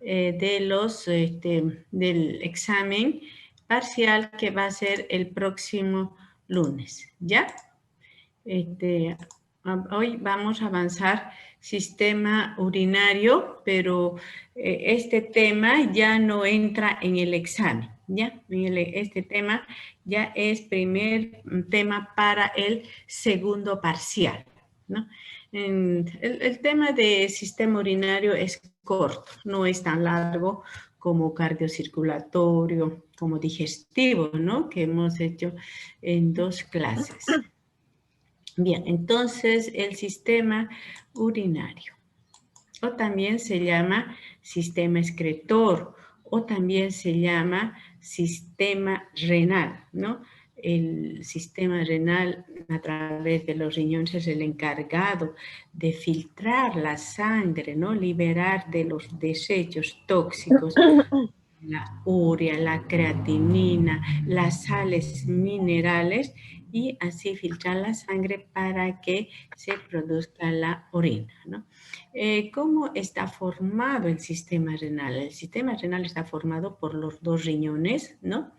del examen parcial que va a ser el próximo lunes, ¿ya? Hoy vamos a avanzar sistema urinario, pero este tema ya no entra en el examen, ¿ya? Este tema ya es primer tema para el segundo parcial, ¿no? El tema de sistema urinario es corto, no es tan largo como cardiocirculatorio, como digestivo, ¿no? Que hemos hecho en 2 clases. Bien, entonces el sistema urinario, o también se llama sistema excretor, o también se llama sistema renal, ¿no? El sistema renal a través de los riñones es el encargado de filtrar la sangre, ¿no? Liberar de los desechos tóxicos la urea, la creatinina, las sales minerales y así filtrar la sangre para que se produzca la orina, ¿no? ¿Cómo está formado el sistema renal? El sistema renal está formado por los 2 riñones, ¿no?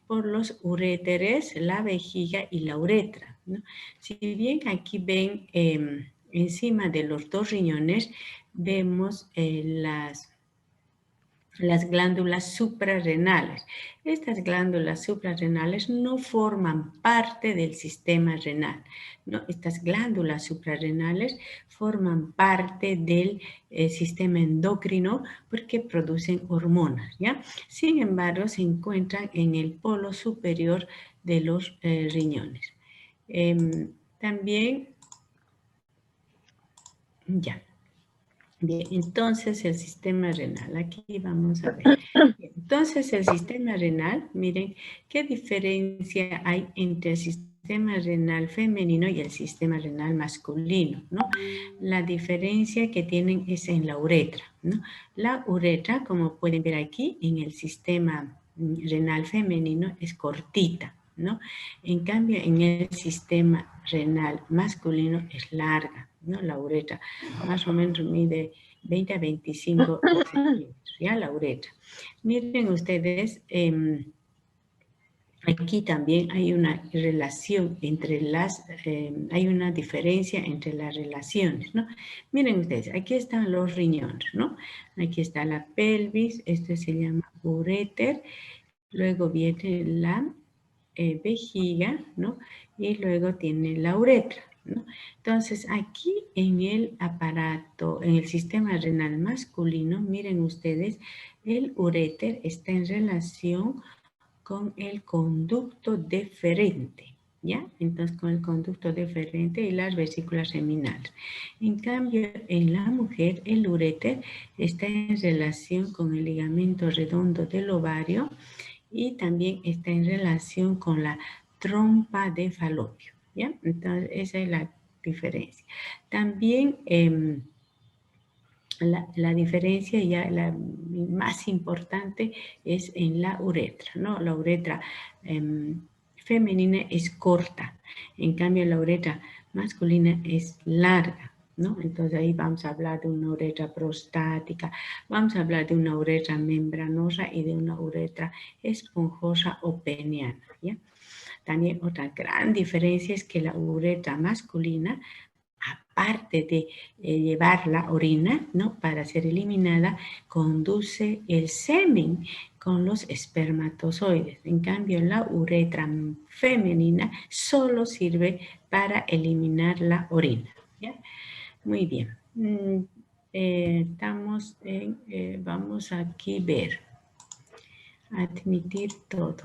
Por los uréteres, la vejiga y la uretra, ¿no? Si bien aquí ven encima de los 2 riñones, vemos las glándulas suprarrenales. Estas glándulas suprarrenales no forman parte del sistema renal, ¿no? Estas glándulas suprarrenales forman parte del sistema endocrino porque producen hormonas, ¿ya? Sin embargo, se encuentran en el polo superior de los riñones. También, ya. Bien, entonces el sistema renal, aquí vamos a ver. Bien, entonces el sistema renal, miren qué diferencia hay entre el sistema renal femenino y el sistema renal masculino, ¿no? La diferencia que tienen es en la uretra, ¿no? La uretra, como pueden ver aquí, en el sistema renal femenino es cortita, ¿no? En cambio, en el sistema renal masculino es larga, ¿no? La uretra más o menos mide 20 a 25 centímetros, ¿ya? La uretra. Miren ustedes, aquí también hay una relación entre hay una diferencia entre las relaciones, ¿no? Miren ustedes, aquí están los riñones, ¿no? Aquí está la pelvis, este se llama uréter, luego viene la vejiga, ¿no? Y luego tiene la uretra, ¿no? Entonces, aquí en el aparato, en el sistema renal masculino, miren ustedes, el uréter está en relación con el conducto deferente, ¿ya? Entonces, con el conducto deferente y las vesículas seminales. En cambio, en la mujer, el uréter está en relación con el ligamento redondo del ovario y también está en relación con la trompa de Falopio, ¿ya? Entonces, esa es la diferencia. También la diferencia ya la más importante es en la uretra, ¿no? La uretra femenina es corta, en cambio la uretra masculina es larga, ¿no? Entonces ahí vamos a hablar de una uretra prostática, vamos a hablar de una uretra membranosa y de una uretra esponjosa o peniana, ¿ya? También otra gran diferencia es que la uretra masculina, aparte de llevar la orina, ¿no? Para ser eliminada, conduce el semen con los espermatozoides. En cambio, la uretra femenina solo sirve para eliminar la orina, ¿ya? Muy bien. Estamos en, vamos aquí a ver. Admitir todo.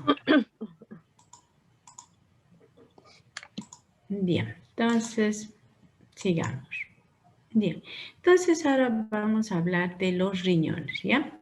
Bien, entonces, sigamos. Bien, entonces ahora vamos a hablar de los riñones, ¿ya?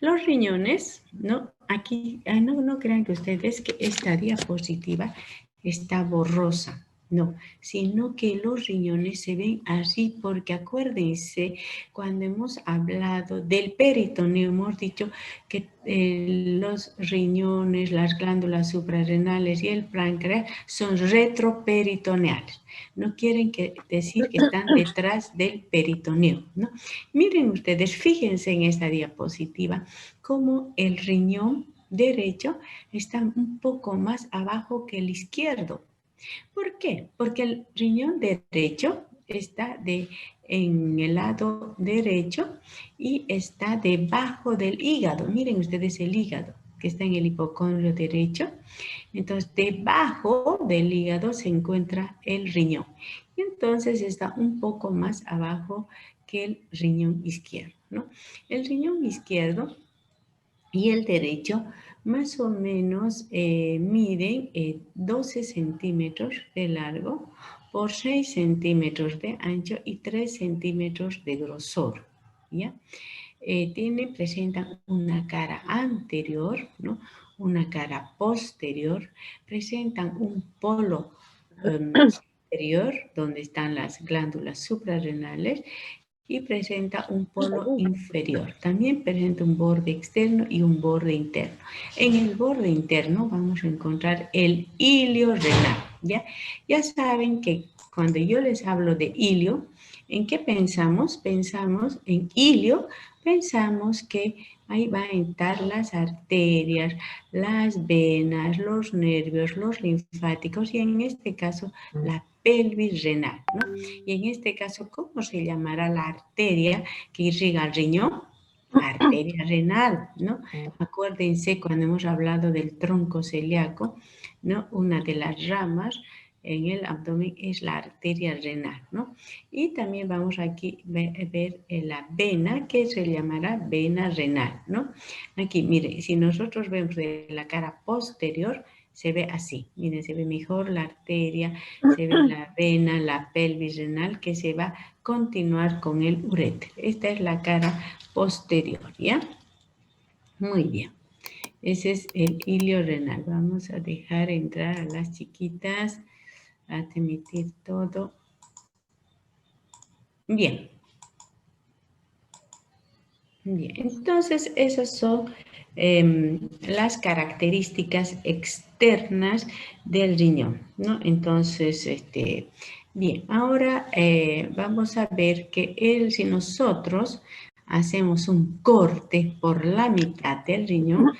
Los riñones, ¿no? Aquí, no crean que ustedes que esta diapositiva está borrosa, no, sino que los riñones se ven así porque acuérdense, cuando hemos hablado del peritoneo, hemos dicho que los riñones, las glándulas suprarrenales y el páncreas son retroperitoneales. No quieren decir que están detrás del peritoneo, ¿no? Miren ustedes, fíjense en esta diapositiva, cómo el riñón derecho está un poco más abajo que el izquierdo. ¿Por qué? Porque el riñón derecho está en el lado derecho y está debajo del hígado. Miren ustedes el hígado que está en el hipocondrio derecho. Entonces, debajo del hígado se encuentra el riñón. Y entonces está un poco más abajo que el riñón izquierdo, ¿no? El riñón izquierdo y el derecho más o menos miden 12 centímetros de largo por 6 centímetros de ancho y 3 centímetros de grosor, ¿ya? Presentan una cara anterior, ¿no? Una cara posterior, presentan un polo superior donde están las glándulas suprarrenales y presenta un polo inferior. También presenta un borde externo y un borde interno. En el borde interno vamos a encontrar el hilio renal, ¿ya? Ya saben que cuando yo les hablo de hilio, ¿en qué pensamos? Pensamos en hilio, pensamos que ahí van a estar las arterias, las venas, los nervios, los linfáticos y en este caso la pelvis renal, ¿no? Y en este caso, ¿cómo se llamará la arteria que irriga el riñón? Arteria renal, ¿no? Acuérdense cuando hemos hablado del tronco celíaco, ¿no? Una de las ramas en el abdomen es la arteria renal, ¿no? Y también vamos aquí a ver la vena, que se llamará vena renal, ¿no? Aquí, mire, si nosotros vemos de la cara posterior, se ve así, miren, se ve mejor la arteria, se ve la vena, la pelvis renal, que se va a continuar con el uréter. Esta es la cara posterior, ¿ya? Muy bien. Ese es el hilio renal. Vamos a dejar entrar a las chiquitas, a emitir todo. Bien. Bien, entonces esas son las características externas del riñón, ¿no? Entonces, bien, ahora vamos a ver que si nosotros hacemos un corte por la mitad del riñón,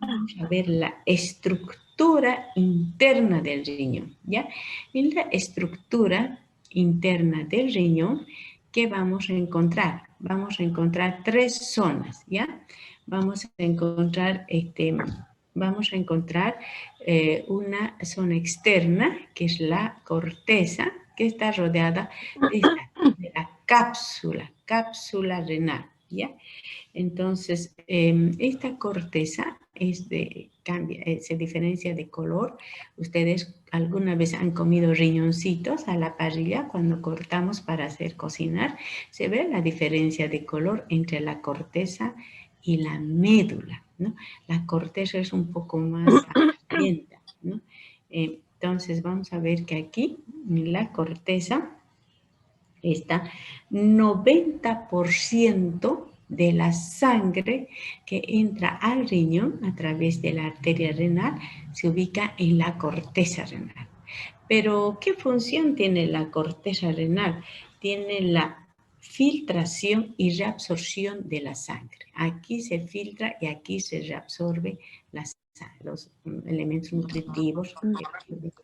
vamos a ver la estructura interna del riñón, ¿ya? En la estructura interna del riñón, ¿qué vamos a encontrar? Vamos a encontrar tres zonas, ¿ya? Vamos a encontrar, una zona externa, que es la corteza, que está rodeada de la cápsula renal, ¿ya? Entonces, esta corteza se diferencia de color. Ustedes alguna vez han comido riñoncitos a la parrilla cuando cortamos para hacer cocinar. Se ve la diferencia de color entre la corteza y la médula, ¿no? La corteza es un poco más amarillenta, ¿no? Entonces, vamos a ver que aquí en la corteza está 90% de la sangre que entra al riñón a través de la arteria renal se ubica en la corteza renal. Pero, ¿qué función tiene la corteza renal? Tiene la filtración y reabsorción de la sangre. Aquí se filtra y aquí se reabsorbe los elementos nutritivos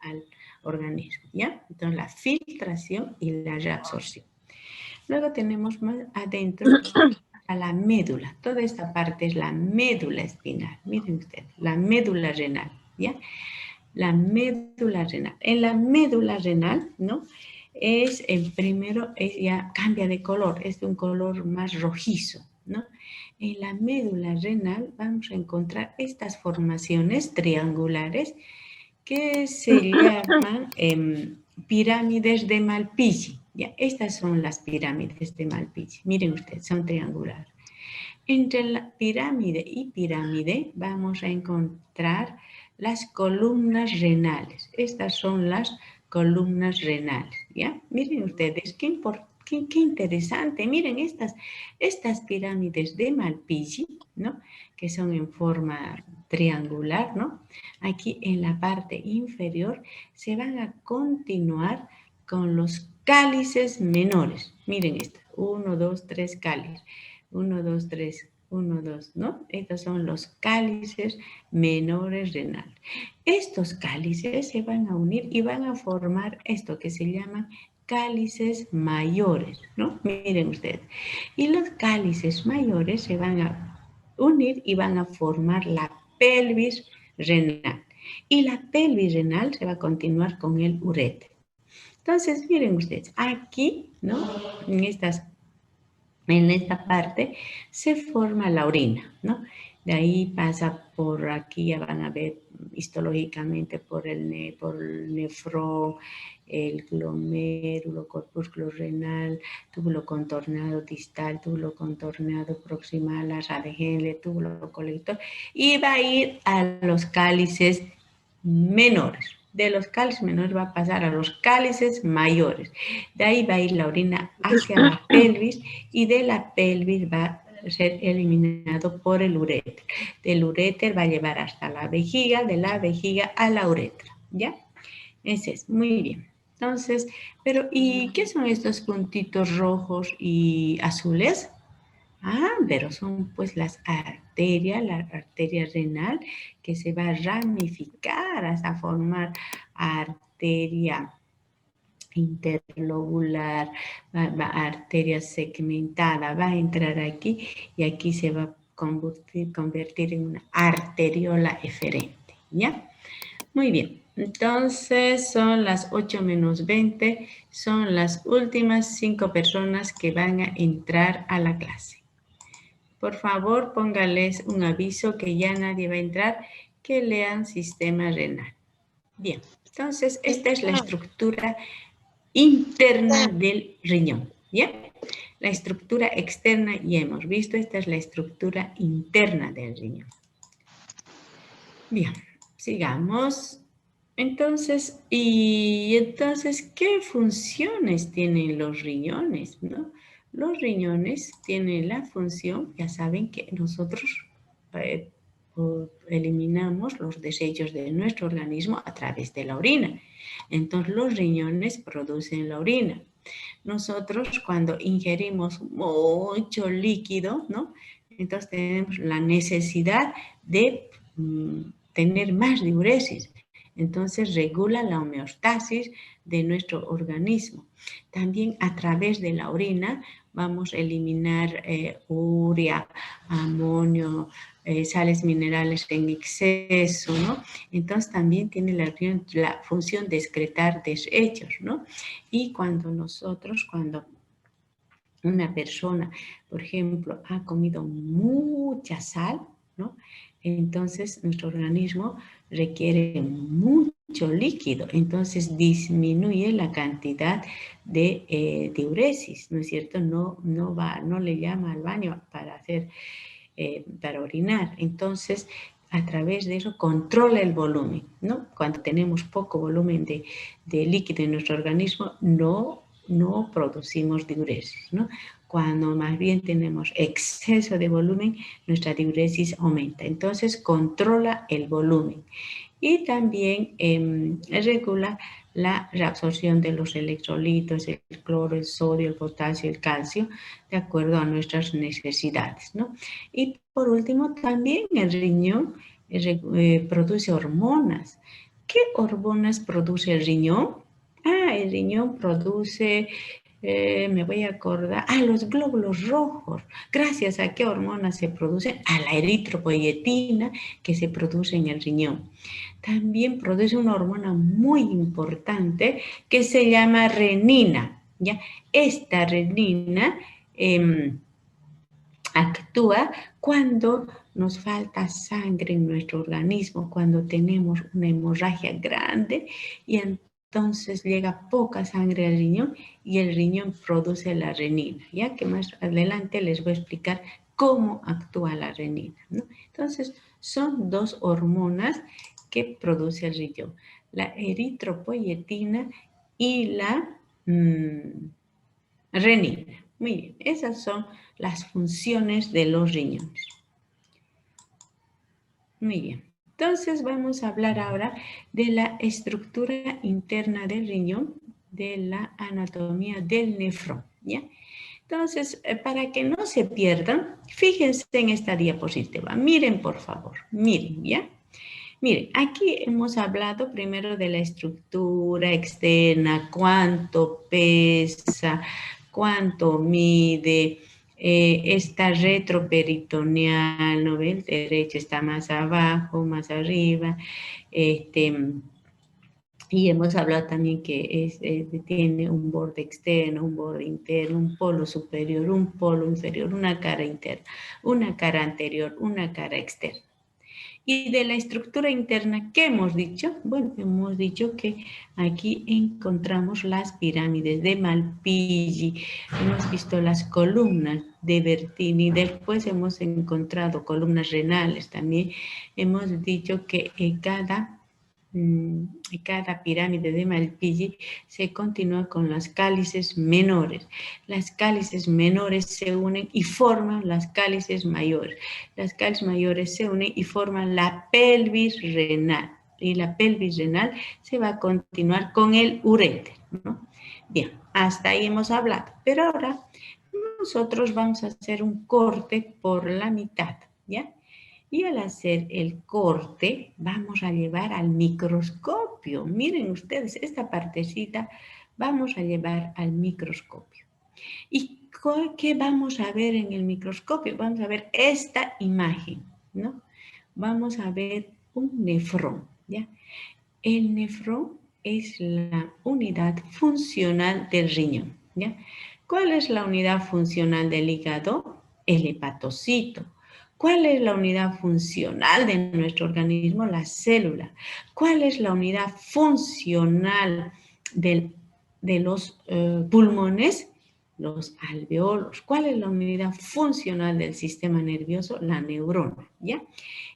al organismo, ¿ya? Entonces, la filtración y la reabsorción. Luego tenemos más adentro a la médula. Toda esta parte es la médula espinal. Miren ustedes, la médula renal, ¿ya? La médula renal. En la médula renal, ¿no? Ya cambia de color, es de un color más rojizo, ¿no? En la médula renal vamos a encontrar estas formaciones triangulares que se llaman pirámides de Malpighi. Ya, estas son las pirámides de Malpighi. Miren ustedes, son triangulares. Entre la pirámide y pirámide vamos a encontrar las columnas renales. Estas son las columnas renales, ¿ya? Miren ustedes, qué interesante. Miren estas pirámides de Malpighi, ¿no? Que son en forma triangular, ¿no? Aquí en la parte inferior se van a continuar con los cálices menores. Miren esto, 1, 2, 3 cálices. 1, 2, 3, 1, 2, ¿no? Estos son los cálices menores renales. Estos cálices se van a unir y van a formar esto que se llaman cálices mayores, ¿no? Miren ustedes. Y los cálices mayores se van a unir y van a formar la pelvis renal. Y la pelvis renal se va a continuar con el uréter. Entonces, miren ustedes, aquí, ¿no? En esta parte se forma la orina, ¿no? De ahí pasa por aquí, ya van a ver histológicamente por el nefrón, el glomérulo, corpúsculo renal, túbulo contorneado distal, túbulo contorneado proximal, la radigel, túbulo colector, y va a ir a los cálices menores. De los cálices menores va a pasar a los cálices mayores. De ahí va a ir la orina hacia la pelvis y de la pelvis va a ser eliminado por el uréter. Del uréter va a llevar hasta la vejiga, de la vejiga a la uretra, ¿ya? Ese es, muy bien. Entonces, ¿y qué son estos puntitos rojos y azules? Pero son pues las arterias, la arteria renal que se va a ramificar hasta formar arteria interlobular, arteria segmentada, va a entrar aquí y aquí se va a convertir en una arteriola eferente, ¿ya? Muy bien, entonces son las 8 menos 20, son las últimas 5 personas que van a entrar a la clase. Por favor, póngales un aviso que ya nadie va a entrar, que lean sistema renal. Bien, entonces esta es la estructura interna del riñón, ¿ya? La estructura externa ya hemos visto, esta es la estructura interna del riñón. Bien, sigamos. Entonces, ¿qué funciones tienen los riñones, no? Los riñones tienen la función, ya saben que nosotros eliminamos los desechos de nuestro organismo a través de la orina. Entonces, los riñones producen la orina. Nosotros cuando ingerimos mucho líquido, ¿no? Entonces tenemos la necesidad de tener más diuresis. Entonces regula la homeostasis de nuestro organismo. También a través de la orina vamos a eliminar urea, amonio, sales minerales en exceso, ¿no? Entonces también tiene la función de excretar desechos, ¿no? Y cuando una persona, por ejemplo, ha comido mucha sal, ¿no? Entonces nuestro organismo requiere mucho líquido, entonces disminuye la cantidad de diuresis, ¿no es cierto? No le llama al baño para orinar. Entonces, a través de eso controla el volumen, ¿no? Cuando tenemos poco volumen de líquido en nuestro organismo, no producimos diuresis, ¿no? Cuando más bien tenemos exceso de volumen, nuestra diuresis aumenta. Entonces, controla el volumen. Y también regula la reabsorción de los electrolitos, el cloro, el sodio, el potasio, el calcio, de acuerdo a nuestras necesidades, ¿no? Y por último, también el riñón produce hormonas. ¿Qué hormonas produce el riñón? El riñón produce, me voy a acordar, los glóbulos rojos. ¿Gracias a qué hormonas se producen? A la eritropoyetina que se produce en el riñón. También produce una hormona muy importante que se llama renina, ¿ya? Esta renina actúa cuando nos falta sangre en nuestro organismo, cuando tenemos una hemorragia grande y entonces llega poca sangre al riñón y el riñón produce la renina, ya que más adelante les voy a explicar cómo actúa la renina, ¿no? Entonces, son dos hormonas que produce el riñón. la eritropoyetina y la renina. Muy bien, esas son las funciones de los riñones. Muy bien. Entonces vamos a hablar ahora de la estructura interna del riñón, de la anatomía del nefrón, ¿ya? Entonces, para que no se pierdan, fíjense en esta diapositiva. Miren, por favor, miren, ¿ya? Miren, aquí hemos hablado primero de la estructura externa, cuánto pesa, cuánto mide, esta retroperitoneal, ¿no ven? El derecho está más abajo, más arriba, y hemos hablado también que tiene un borde externo, un borde interno, un polo superior, un polo inferior, una cara interna, una cara anterior, una cara externa. Y de la estructura interna, ¿qué hemos dicho? Bueno, hemos dicho que aquí encontramos las pirámides de Malpighi, hemos visto las columnas de Bertini, después hemos encontrado columnas renales también. Hemos dicho que cada pirámide de Malpighi se continúa con las cálices menores. Las cálices menores se unen y forman las cálices mayores. Las cálices mayores se unen y forman la pelvis renal. Y la pelvis renal se va a continuar con el uréter, ¿no? Bien, hasta ahí hemos hablado. Pero ahora nosotros vamos a hacer un corte por la mitad, ¿ya? Y al hacer el corte, vamos a llevar al microscopio. Miren ustedes, esta partecita vamos a llevar al microscopio. ¿Y qué vamos a ver en el microscopio? Vamos a ver esta imagen, ¿no? Vamos a ver un nefrón, ¿ya? El nefrón es la unidad funcional del riñón, ¿ya? ¿Cuál es la unidad funcional del hígado? El hepatocito. ¿Cuál es la unidad funcional de nuestro organismo? La célula. ¿Cuál es la unidad funcional de los pulmones? Los alveolos. ¿Cuál es la unidad funcional del sistema nervioso? La neurona, ¿ya?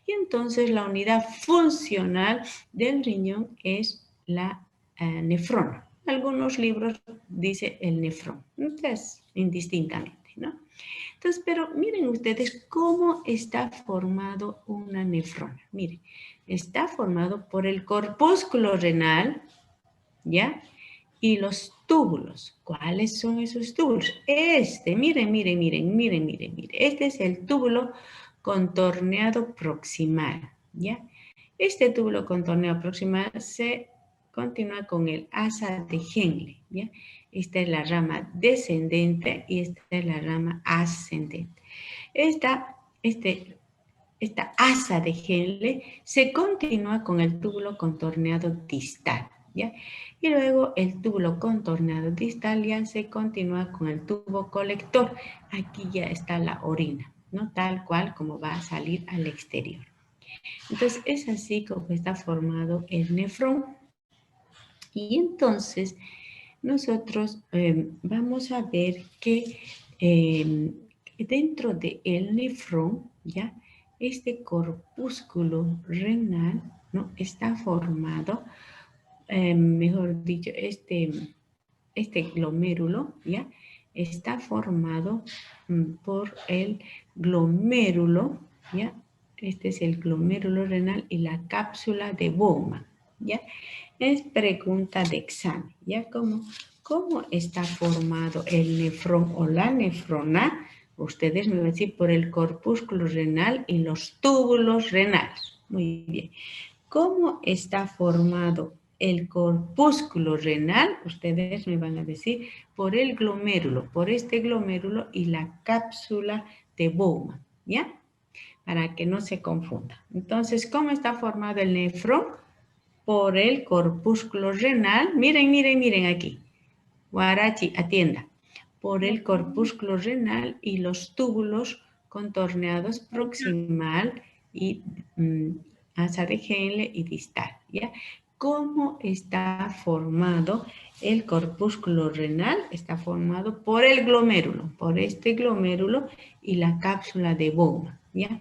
Y entonces la unidad funcional del riñón es la nefrona. Algunos libros dicen el nefrón. Entonces, indistintamente, ¿no? Entonces, pero miren ustedes cómo está formado una nefrona. Miren, está formado por el corpúsculo renal, ¿ya? Y los túbulos. ¿Cuáles son esos túbulos? Miren. Este es el túbulo contorneado proximal, ¿ya? Este túbulo contorneado proximal se continúa con el asa de Henle, ¿ya? Esta es la rama descendente y esta es la rama ascendente. Esta asa de Henle se continúa con el túbulo contorneado distal, ¿ya? Y luego el túbulo contorneado distal ya se continúa con el tubo colector. Aquí ya está la orina, ¿no? Tal cual como va a salir al exterior. Entonces es así como está formado el nefrón. Y entonces nosotros vamos a ver que dentro del nefrón, ¿ya? Este corpúsculo renal, ¿no? Está formado, mejor dicho, este glomérulo, ¿ya? Está formado por el glomérulo, ¿ya? Este es el glomérulo renal y la cápsula de Bowman, ¿ya? Es pregunta de examen, ¿ya? ¿Cómo está formado el nefrón o la nefrona? Ustedes me van a decir por el corpúsculo renal y los túbulos renales. Muy bien. ¿Cómo está formado el corpúsculo renal? Ustedes me van a decir por el glomérulo, por este glomérulo y la cápsula de Bowman, ¿ya? Para que no se confunda. Entonces, ¿cómo está formado el nefrón? Por el corpúsculo renal. Miren aquí. Guarachi, atienda. Por el corpúsculo renal y los túbulos contorneados proximal y asa de Henle y distal, ¿ya? ¿Cómo está formado el corpúsculo renal? Está formado por el glomérulo, por este glomérulo y la cápsula de Bowman, ¿ya?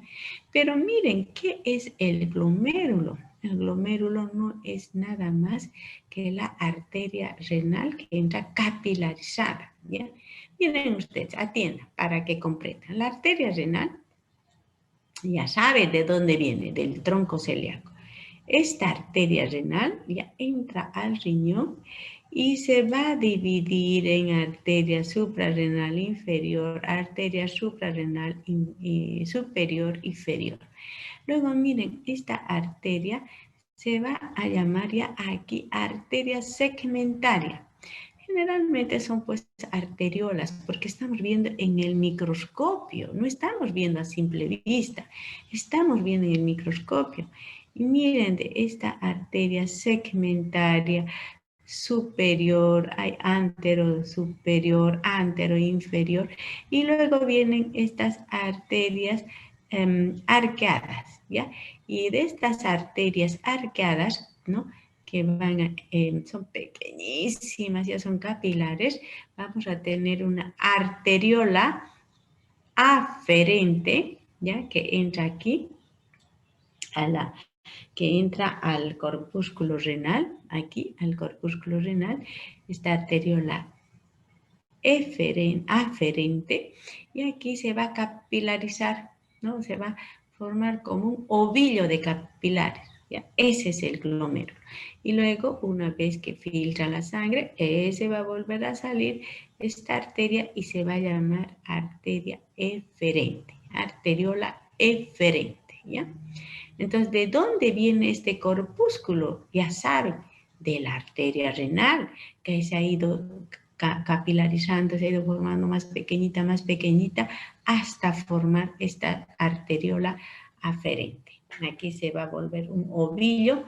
Pero miren, ¿qué es el glomérulo? El glomérulo no es nada más que la arteria renal que entra capilarizada, ¿ya? Miren ustedes, atiendan para que comprendan. La arteria renal, ya sabe de dónde viene, del tronco celíaco. Esta arteria renal ya entra al riñón y se va a dividir en arteria suprarrenal inferior, arteria suprarrenal superior, inferior. Luego miren, esta arteria se va a llamar ya aquí arteria segmentaria. Generalmente son pues arteriolas porque estamos viendo en el microscopio, no estamos viendo a simple vista, estamos viendo en el microscopio. Y miren, de esta arteria segmentaria superior, hay antero superior, antero inferior, y luego vienen estas arterias arqueadas, ¿ya? Y de estas arterias arqueadas, ¿no? Que van a, son pequeñísimas, ya son capilares, vamos a tener una arteriola aferente, ¿ya? Que entra aquí, que entra al corpúsculo renal, aquí al corpúsculo renal, esta arteriola aferente, y aquí se va a capilarizar, ¿no? Se va a formar como un ovillo de capilares, ¿ya? Ese es el glomérulo. Y luego, una vez que filtra la sangre, ese va a volver a salir esta arteria y se va a llamar arteria eferente, arteriola eferente, ¿ya? Entonces, ¿de dónde viene este corpúsculo? Ya saben, de la arteria renal, que se ha ido capilarizando, se ha ido formando más pequeñita, hasta formar esta arteriola aferente. Aquí se va a volver un ovillo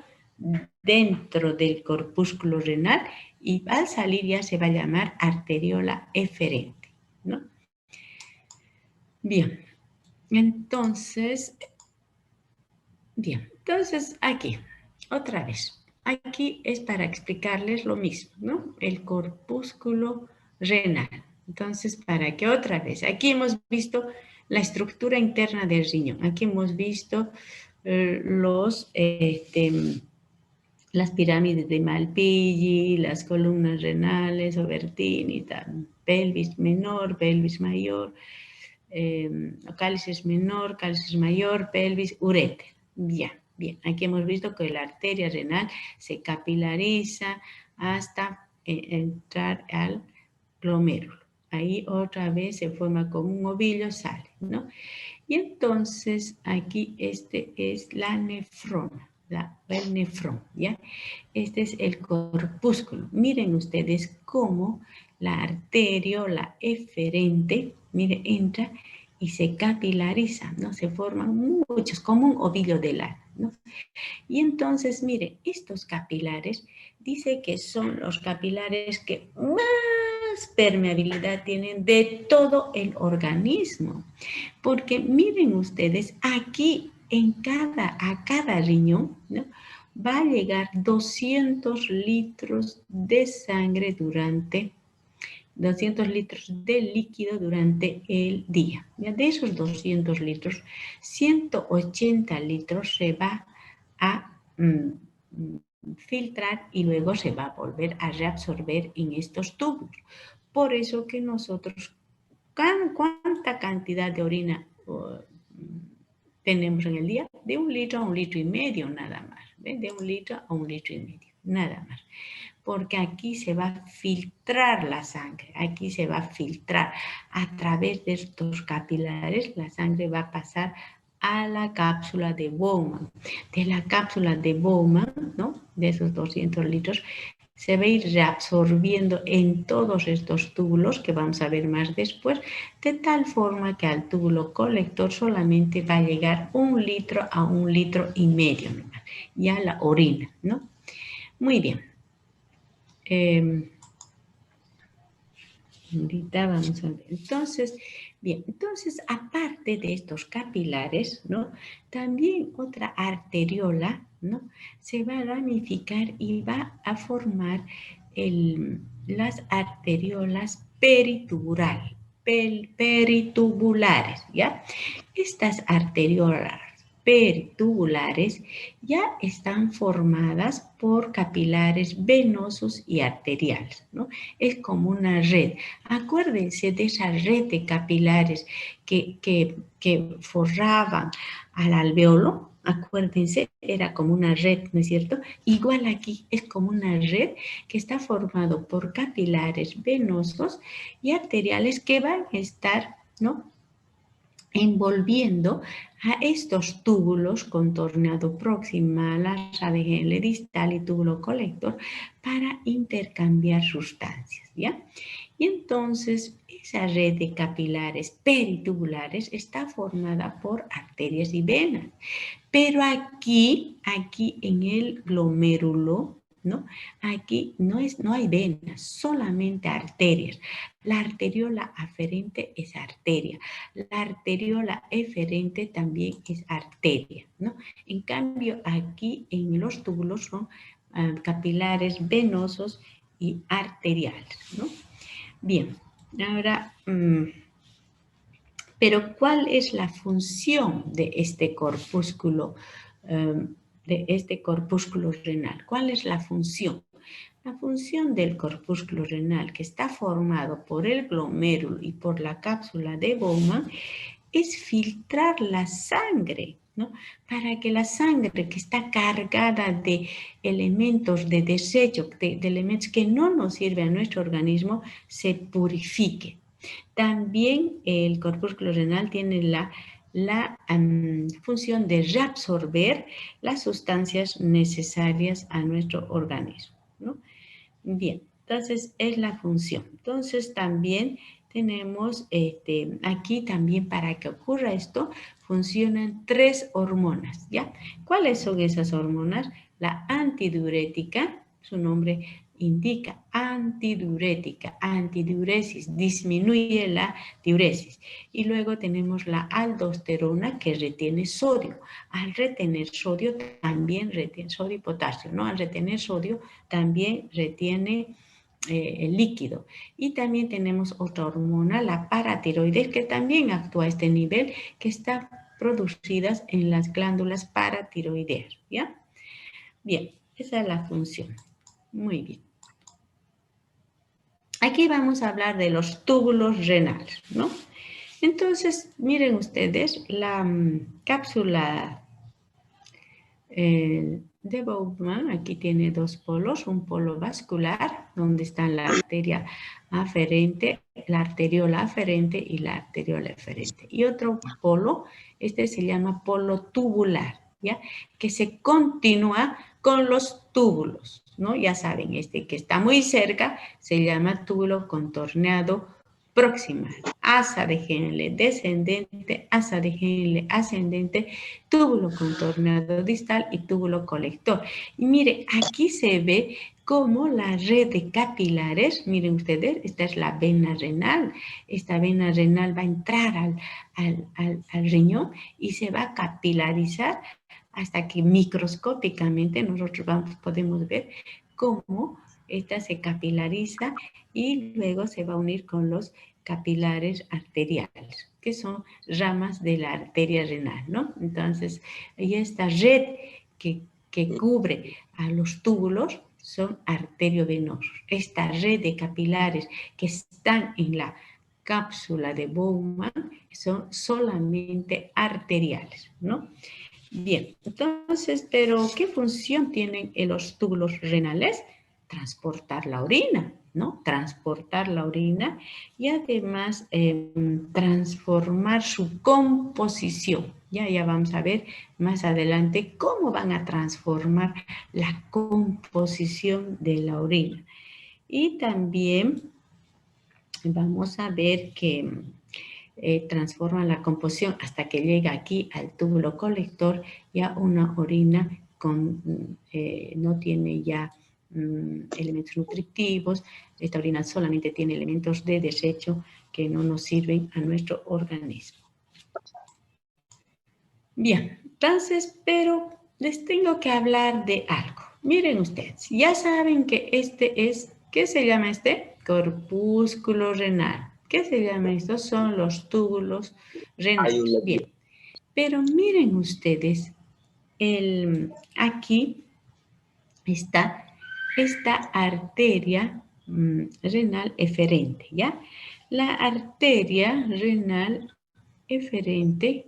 dentro del corpúsculo renal y al salir ya se va a llamar arteriola eferente, ¿no? Bien, entonces aquí, otra vez. Aquí es para explicarles lo mismo, ¿no? El corpúsculo renal. Entonces, ¿para qué otra vez? Aquí hemos visto la estructura interna del riñón. Aquí hemos visto las pirámides de Malpighi, las columnas renales, Obertini, pelvis menor, pelvis mayor, cálices menor, cálices mayor, pelvis, uréter. Bien, bien. Aquí hemos visto que la arteria renal se capilariza hasta entrar al glomérulo. Ahí otra vez se forma como un ovillo, sale, ¿no? Y entonces aquí este es la nefrona, el nefrón, ¿ya? Este es el corpúsculo. Miren ustedes cómo la arteriola eferente, mire, entra y se capilariza, ¿no? Se forman muchos, como un ovillo de lana, ¿no? Y entonces, mire, estos capilares, dice que son los capilares que más permeabilidad tienen de todo el organismo. Porque miren ustedes, aquí a cada riñón, ¿no? Va a llegar 200 litros de sangre durante 200 litros de líquido durante el día. De esos 200 litros, 180 litros se va a filtrar y luego se va a volver a reabsorber en estos tubos. Por eso que nosotros, ¿cuánta cantidad de orina tenemos en el día? De 1 litro a 1,5 litros nada más. ¿Ven? De 1 litro a 1,5 litros, nada más. Porque aquí se va a filtrar la sangre, aquí se va a filtrar a través de estos capilares, la sangre va a pasar a la cápsula de Bowman. De la cápsula de Bowman, ¿no? De esos 200 litros, se va a ir reabsorbiendo en todos estos túbulos que vamos a ver más después, de tal forma que al túbulo colector solamente va a llegar 1 litro a 1,5 litros nomás, ya la orina, ¿no? Muy bien. Ahorita vamos a ver. Entonces, bien, entonces aparte de estos capilares, ¿no? También otra arteriola, ¿no? Se va a ramificar y va a formar las arteriolas peritubulares, ¿ya? Estas arteriolas peritubulares ya están formadas por capilares venosos y arteriales, ¿no? Es como una red. Acuérdense de esa red de capilares que forraban al alveolo. Acuérdense, era como una red, ¿no es cierto? Igual aquí es como una red que está formado por capilares venosos y arteriales que van a estar, ¿no?, envolviendo a estos túbulos contorneado proximal, ADGL distal y túbulo colector para intercambiar sustancias, ¿ya? Y entonces esa red de capilares peritubulares está formada por arterias y venas. Pero aquí en el glomérulo, ¿no? Aquí no hay venas, solamente arterias. La arteriola aferente es arteria. La arteriola eferente también es arteria, ¿no? En cambio, aquí en los túbulos son capilares venosos y arteriales, ¿no? Bien, ahora, pero ¿cuál es la función de este corpúsculo renal? ¿Cuál es la función? La función del corpúsculo renal, que está formado por el glomérulo y por la cápsula de Bowman, es filtrar la sangre, ¿no? Para que la sangre que está cargada de elementos de desecho, de elementos que no nos sirven a nuestro organismo, se purifique. También el corpúsculo renal tiene la función de reabsorber las sustancias necesarias a nuestro organismo, ¿no? Bien, entonces es la función. Entonces también tenemos aquí también para que ocurra esto funcionan 3 hormonas, ¿ya? ¿Cuáles son esas hormonas? La antidiurética, su nombre indica antidiurética, antidiuresis, disminuye la diuresis. Y luego tenemos la aldosterona que retiene sodio. Al retener sodio también retiene sodio y potasio, ¿no? Al retener sodio también retiene el líquido. Y también tenemos otra hormona, la paratiroides, que también actúa a este nivel, que está producidas en las glándulas paratiroideas, ¿ya? Bien, esa es la función. Muy bien. Aquí vamos a hablar de los túbulos renales, ¿no? Entonces, miren ustedes, la cápsula de Bowman, aquí tiene 2 polos, un polo vascular, donde está la arteria aferente, la arteriola aferente y la arteriola eferente. Y otro polo, este se llama polo tubular, ¿ya? Que se continúa con los túbulos, ¿no? Ya saben, este que está muy cerca se llama túbulo contorneado proximal, asa de Henle descendente, asa de Henle ascendente, túbulo contorneado distal y túbulo colector. Y mire, aquí se ve cómo la red de capilares, miren ustedes, esta es la vena renal, esta vena renal va a entrar al riñón y se va a capilarizar hasta que microscópicamente nosotros podemos ver cómo esta se capilariza y luego se va a unir con los capilares arteriales, que son ramas de la arteria renal, ¿no? Entonces, y esta red que cubre a los túbulos son arteriovenosos. Esta red de capilares que están en la cápsula de Bowman son solamente arteriales, ¿no? Bien, entonces, ¿pero qué función tienen los túbulos renales? Transportar la orina, ¿no? Transportar la orina y además transformar su composición. Ya vamos a ver más adelante cómo van a transformar la composición de la orina. Y también vamos a ver que transforma la composición hasta que llega aquí al túbulo colector, ya una orina no tiene ya elementos nutritivos, esta orina solamente tiene elementos de desecho que no nos sirven a nuestro organismo. Bien, entonces, pero les tengo que hablar de algo. Miren ustedes, ya saben que este es, ¿qué se llama este? Corpúsculo renal. ¿Qué se llama esto? Son los túbulos renales. Bien. Pero miren ustedes, aquí está esta arteria renal eferente, ¿ya? La arteria renal eferente,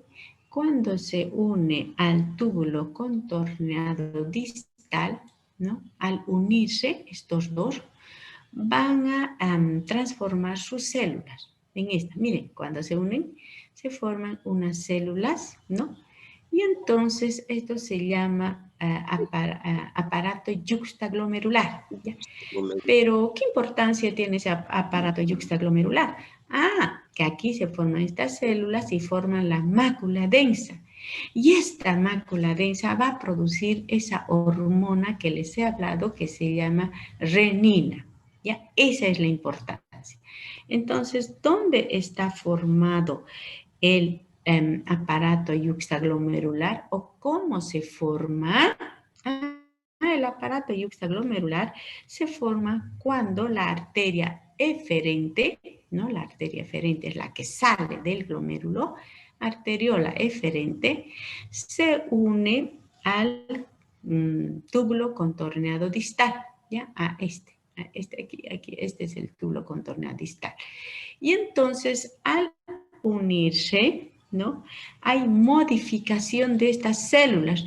cuando se une al túbulo contorneado distal, ¿no? Al unirse estos dos, van a transformar sus células en esta. Miren, cuando se unen, se forman unas células, ¿no? Y entonces esto se llama aparato yuxtaglomerular, ¿ya? Pero, ¿qué importancia tiene ese aparato yuxtaglomerular? Que aquí se forman estas células y forman la mácula densa. Y esta mácula densa va a producir esa hormona que les he hablado que se llama renina. ¿Ya? Esa es la importancia. Entonces, ¿dónde está formado el aparato yuxtaglomerular o cómo se forma? El aparato yuxtaglomerular se forma cuando la arteria eferente, ¿no? La arteria eferente es la que sale del glomérulo, arteriola eferente, se une al túbulo contorneado distal, ¿ya? A este aquí, este es el túbulo contorneado distal. Y entonces, al unirse, ¿no? Hay modificación de estas células.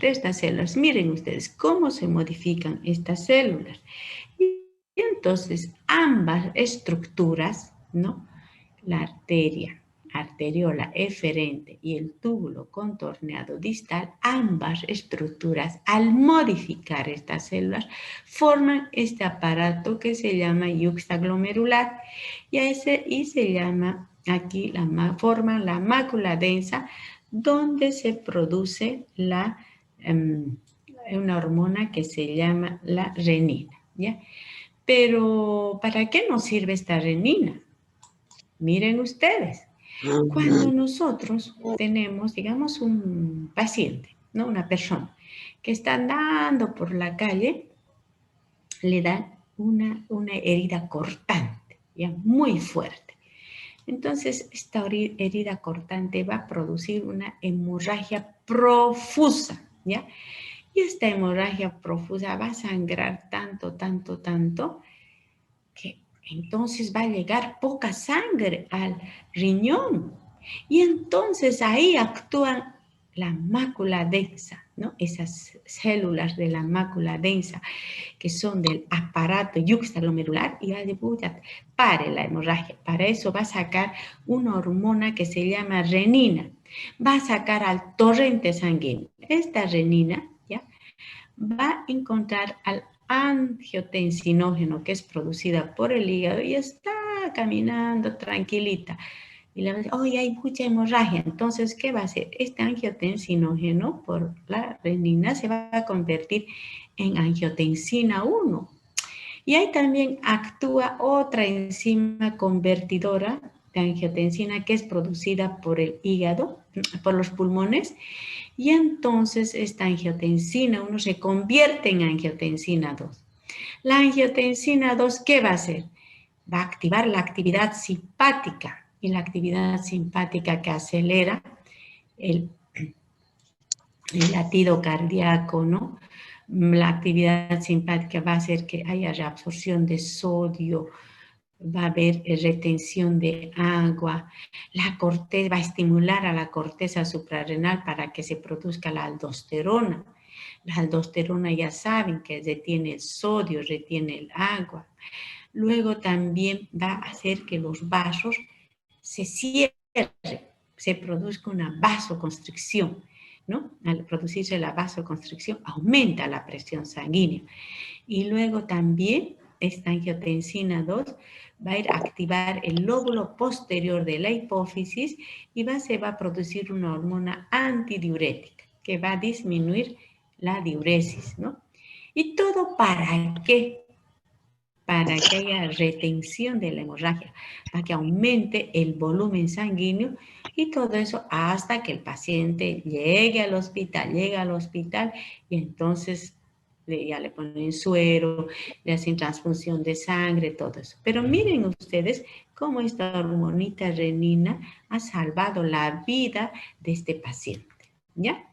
Miren ustedes cómo se modifican estas células. Y entonces, ambas estructuras, ¿no? La arteriola eferente y el túbulo contorneado distal, ambas estructuras, al modificar estas células, forman este aparato que se llama yuxtaglomerular y se llama aquí, forman la mácula densa donde se produce una hormona que se llama la renina, ¿ya? Pero, ¿para qué nos sirve esta renina? Miren ustedes, cuando nosotros tenemos, digamos, un paciente, ¿no? Una persona que está andando por la calle, le dan una herida cortante, ya muy fuerte. Entonces, esta herida cortante va a producir una hemorragia profusa, ¿ya? Y esta hemorragia profusa va a sangrar tanto, que entonces va a llegar poca sangre al riñón. Y entonces ahí actúan la mácula densa, ¿no? Esas células de la mácula densa que son del aparato yuxtaglomerular y pare la hemorragia. Para eso va a sacar una hormona que se llama renina. Va a sacar al torrente sanguíneo. Esta renina, ¿ya? Va a encontrar al angiotensinógeno que es producida por el hígado y está caminando tranquilita. Y le va a decir, oye, hay mucha hemorragia. Entonces, ¿qué va a hacer? Este angiotensinógeno por la renina se va a convertir en angiotensina 1. Y ahí también actúa otra enzima convertidora de angiotensina que es producida por el hígado, por los pulmones. Y entonces esta angiotensina 1 se convierte en angiotensina 2. La angiotensina 2, ¿qué va a hacer? Va a activar la actividad simpática. Y la actividad simpática que acelera el latido cardíaco, ¿no? La actividad simpática va a hacer que haya reabsorción de sodio, va a haber retención de agua, la corteza va a estimular a la corteza suprarrenal para que se produzca la aldosterona. La aldosterona ya saben que retiene el sodio, retiene el agua. Luego también va a hacer que los vasos se cierren, se produzca una vasoconstricción, ¿no? Al producirse la vasoconstricción aumenta la presión sanguínea. Y luego también esta angiotensina 2 va a ir a activar el lóbulo posterior de la hipófisis y se va a producir una hormona antidiurética que va a disminuir la diuresis, ¿no? ¿Y todo para qué? Para que haya retención de la hemorragia, para que aumente el volumen sanguíneo y todo eso hasta que el paciente llegue al hospital y entonces ya le ponen suero, le hacen transfusión de sangre, todo eso. Pero miren ustedes cómo esta hormonita renina ha salvado la vida de este paciente. ¿ya?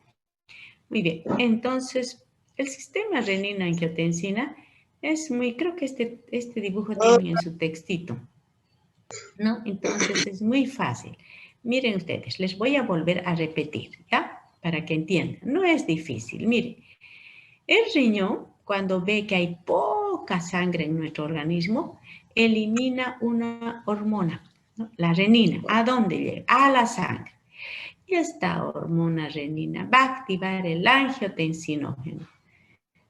Muy bien, entonces el sistema renina-angiotensina es muy, creo que este dibujo tiene en su textito, ¿no? Entonces es muy fácil. Miren ustedes, les voy a volver a repetir, ¿ya? Para que entiendan, no es difícil. Miren, el riñón, cuando ve que hay poca sangre en nuestro organismo, elimina una hormona, ¿no? La renina. ¿A dónde llega? A la sangre. Y esta hormona renina va a activar el angiotensinógeno.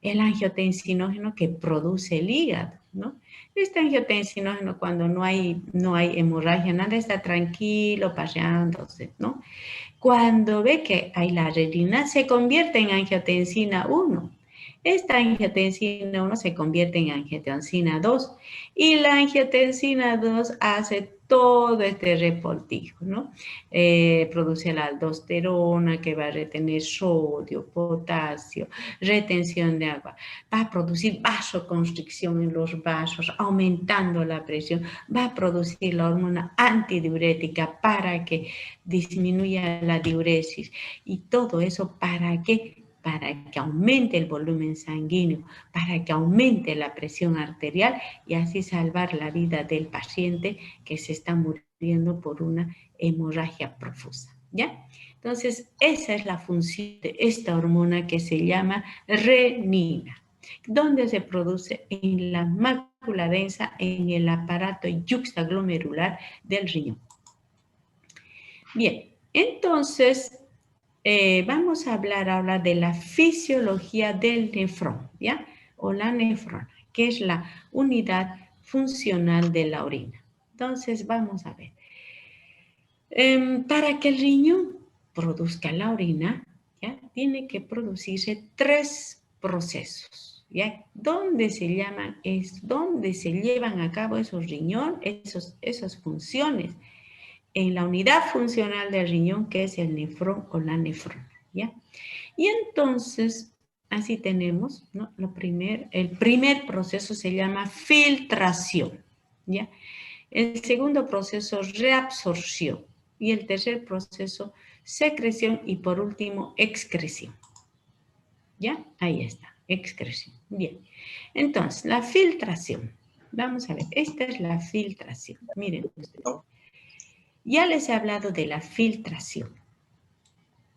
El angiotensinógeno que produce el hígado, ¿no? Este angiotensinógeno cuando no hay hemorragia, nada, está tranquilo, paseándose, ¿no? Cuando ve que hay la renina, se convierte en angiotensina 1. Esta angiotensina 1 se convierte en angiotensina 2 y la angiotensina 2 hace todo este revoltijo, ¿no? Produce la aldosterona que va a retener sodio, potasio, retención de agua. Va a producir vasoconstricción en los vasos, aumentando la presión. Va a producir la hormona antidiurética para que disminuya la diuresis. ¿Y todo eso para qué? Para que aumente el volumen sanguíneo, para que aumente la presión arterial y así salvar la vida del paciente que se está muriendo por una hemorragia profusa, ¿ya? Entonces, esa es la función de esta hormona que se llama renina, donde se produce en la mácula densa, en el aparato yuxtaglomerular del riñón. Bien, entonces vamos a hablar ahora de la fisiología del nefrón, ¿ya? O la nefrona, que es la unidad funcional de la orina. Entonces, vamos a ver. Para que el riñón produzca la orina, ¿ya? Tiene que producirse 3 procesos, ¿ya? ¿Dónde se llevan a cabo esos esas funciones? En la unidad funcional del riñón, que es el nefrón o la nefrona, ¿ya? Y entonces, así tenemos, ¿no? El primer proceso se llama filtración, ¿ya? El segundo proceso, reabsorción. Y el tercer proceso, secreción. Y por último, excreción. ¿Ya? Ahí está, excreción. Bien. Entonces, la filtración. Vamos a ver, esta es la filtración. Miren ustedes. Ya les he hablado de la filtración.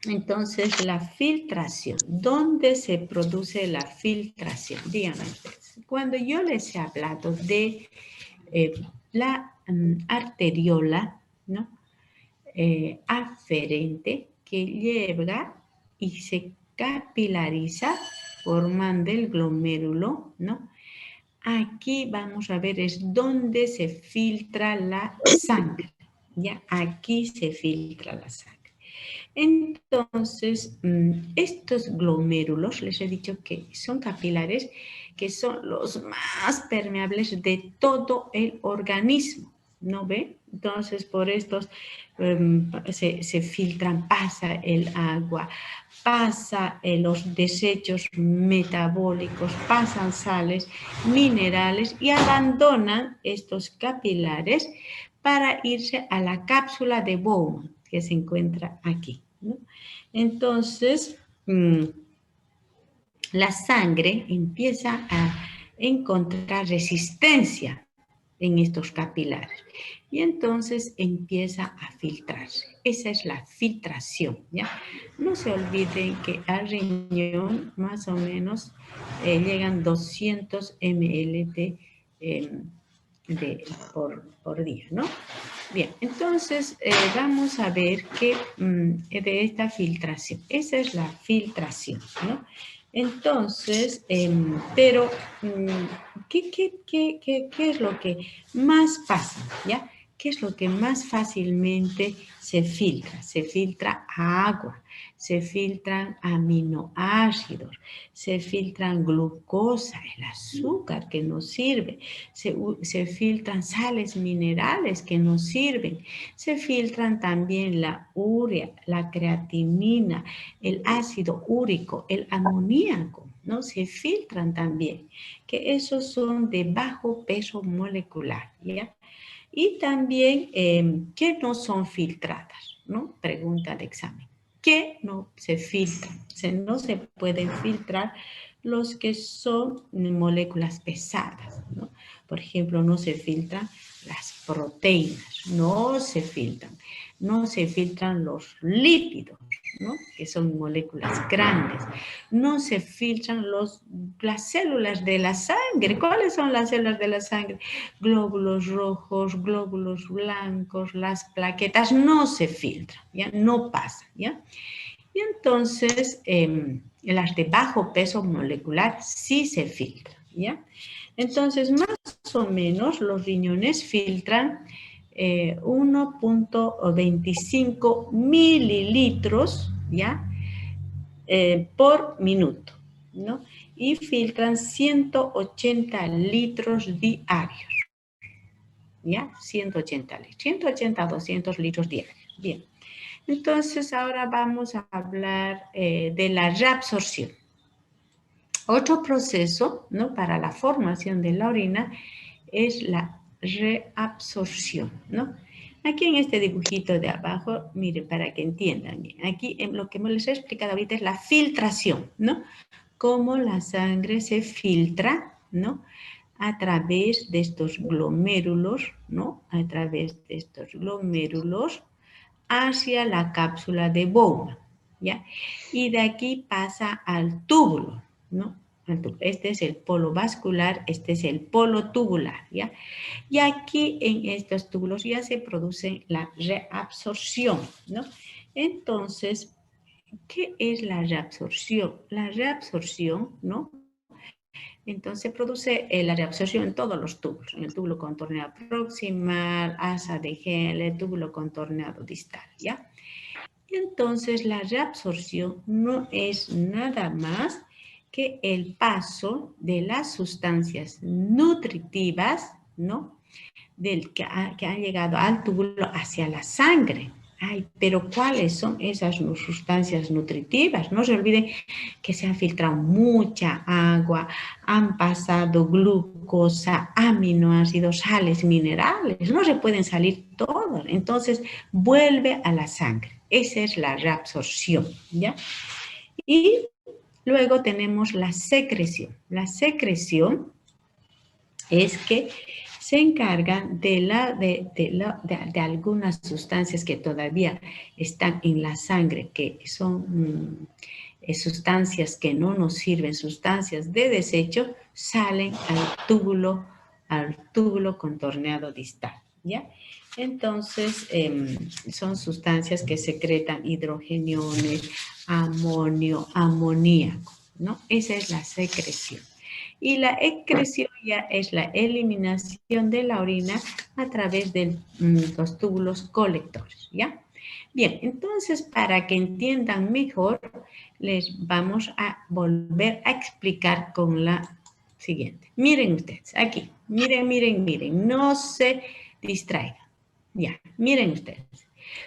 Entonces, la filtración. ¿Dónde se produce la filtración? Díganme ustedes. Cuando yo les he hablado de la arteriola, ¿no? Aferente, que llega y se capilariza formando el glomérulo, ¿no? Aquí vamos a ver es donde se filtra la sangre. Ya, aquí se filtra la sangre. Entonces, estos glomérulos, les he dicho que son capilares, que son los más permeables de todo el organismo, ¿no ve? Entonces, por estos se filtran, pasa el agua, pasa los desechos metabólicos, pasan sales, minerales y abandonan estos capilares para irse a la cápsula de Bowman, que se encuentra aquí, ¿no? Entonces, la sangre empieza a encontrar resistencia en estos capilares y entonces empieza a filtrarse. Esa es la filtración, ¿ya? No se olviden que al riñón más o menos llegan 200 ml por día, ¿no? Bien, entonces vamos a ver qué de esta filtración. Esa es la filtración, ¿no? Entonces, pero, ¿qué es lo que más pasa, ya? ¿Qué es lo que más fácilmente se filtra? Se filtra agua, se filtran aminoácidos, se filtran glucosa, el azúcar que nos sirve, se filtran sales minerales que nos sirven, se filtran también la urea, la creatinina, el ácido úrico, el amoníaco, ¿no? Se filtran también, que esos son de bajo peso molecular, ¿ya? Y también, ¿qué no son filtradas? ¿No? Pregunta de examen. que no se filtran. No se pueden filtrar los que son moléculas pesadas, ¿no? Por ejemplo, no se filtran las proteínas, no se filtran. No se filtran los lípidos, ¿no? Que son moléculas grandes. No se filtran las células de la sangre. ¿Cuáles son las células de la sangre? Glóbulos rojos, glóbulos blancos, las plaquetas, no se filtran, ¿ya? No pasan, ¿ya? Y entonces, las de bajo peso molecular sí se filtran, ¿ya? Entonces, más o menos, los riñones filtran 1.25 mililitros, ¿ya? Por minuto, ¿no? Y filtran 180 litros diarios, ¿ya? 180 a 200 litros diarios. Bien. Entonces, ahora vamos a hablar de la reabsorción. Otro proceso, ¿no? Para la formación de la orina es la reabsorción, ¿no? Aquí en este dibujito de abajo, miren, para que entiendan bien. Aquí lo que les he explicado ahorita es la filtración, ¿no? Cómo la sangre se filtra, ¿no? A través de estos glomérulos, ¿no? A través de estos glomérulos hacia la cápsula de Bowman, ¿ya? Y de aquí pasa al túbulo, ¿no? Este es el polo vascular, este es el polo tubular, ¿ya? Y aquí en estos túbulos ya se produce la reabsorción, ¿no? Entonces, ¿qué es la reabsorción? La reabsorción, ¿no? Entonces produce la reabsorción en todos los túbulos, en el túbulo contorneado proximal, asa de Henle, túbulo contorneado distal, ¿ya? Y entonces la reabsorción no es nada más que el paso de las sustancias nutritivas, ¿no? Que han llegado al túbulo hacia la sangre. Ay, pero ¿cuáles son esas sustancias nutritivas? No se olviden que se ha filtrado mucha agua, han pasado glucosa, aminoácidos, sales, minerales. No se pueden salir todos. Entonces, vuelve a la sangre. Esa es la reabsorción, ¿ya? Y luego tenemos la secreción. La secreción es que se encargan de algunas sustancias que todavía están en la sangre, que son sustancias que no nos sirven, sustancias de desecho, salen al túbulo contorneado distal, ¿ya? Entonces, son sustancias que secretan hidrogeniones, amonio, amoníaco, ¿no? Esa es la secreción. Y la excreción ya es la eliminación de la orina a través de los túbulos colectores, ¿ya? Bien, entonces para que entiendan mejor, les vamos a volver a explicar con la siguiente. Miren ustedes, aquí, miren, no se distraigan. Ya, miren ustedes.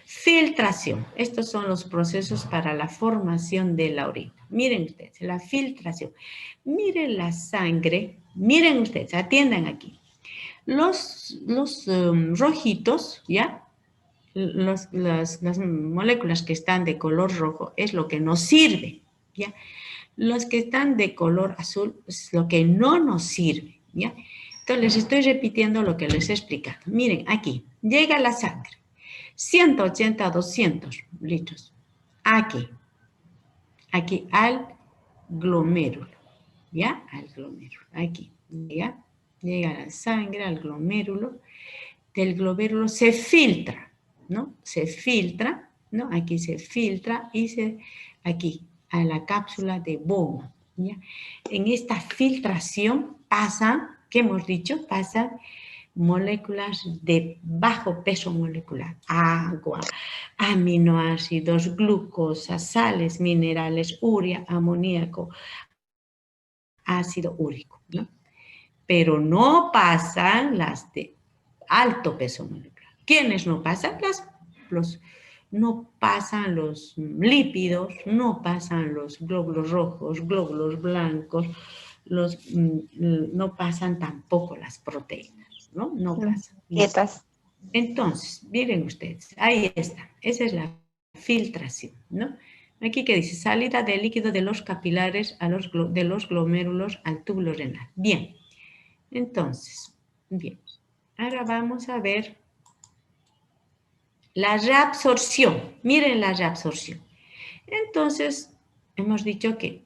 Filtración. Estos son los procesos para la formación de la orina. Miren ustedes, la filtración. Miren la sangre. Miren ustedes, atiendan aquí. Los rojitos, ¿ya? Las moléculas que están de color rojo es lo que nos sirve, ¿ya? Los que están de color azul es lo que no nos sirve, ¿ya? Entonces les estoy repitiendo lo que les he explicado. Miren, aquí, llega la sangre. 180 a 200 litros. Aquí al glomérulo, ¿ya? Al glomérulo, aquí, ¿ya? Llega la sangre al glomérulo. Del glomérulo se filtra, ¿no? Se filtra, ¿no? Aquí se filtra y aquí, a la cápsula de Bowman, ¿ya? En esta filtración pasan, ¿qué hemos dicho? Pasan moléculas de bajo peso molecular, agua, aminoácidos, glucosa, sales minerales, urea, amoníaco, ácido úrico, ¿no? Pero no pasan las de alto peso molecular. ¿Quiénes no pasan? No pasan los lípidos, no pasan los glóbulos rojos, glóbulos blancos, no pasan tampoco las proteínas, ¿no? No pasan. Dietas. Entonces, miren ustedes, ahí está. Esa es la filtración, ¿no? Aquí que dice, salida de líquido de los capilares de los glomérulos al túbulo renal. Bien, entonces, bien. Ahora vamos a ver la reabsorción. Miren la reabsorción. Entonces, hemos dicho que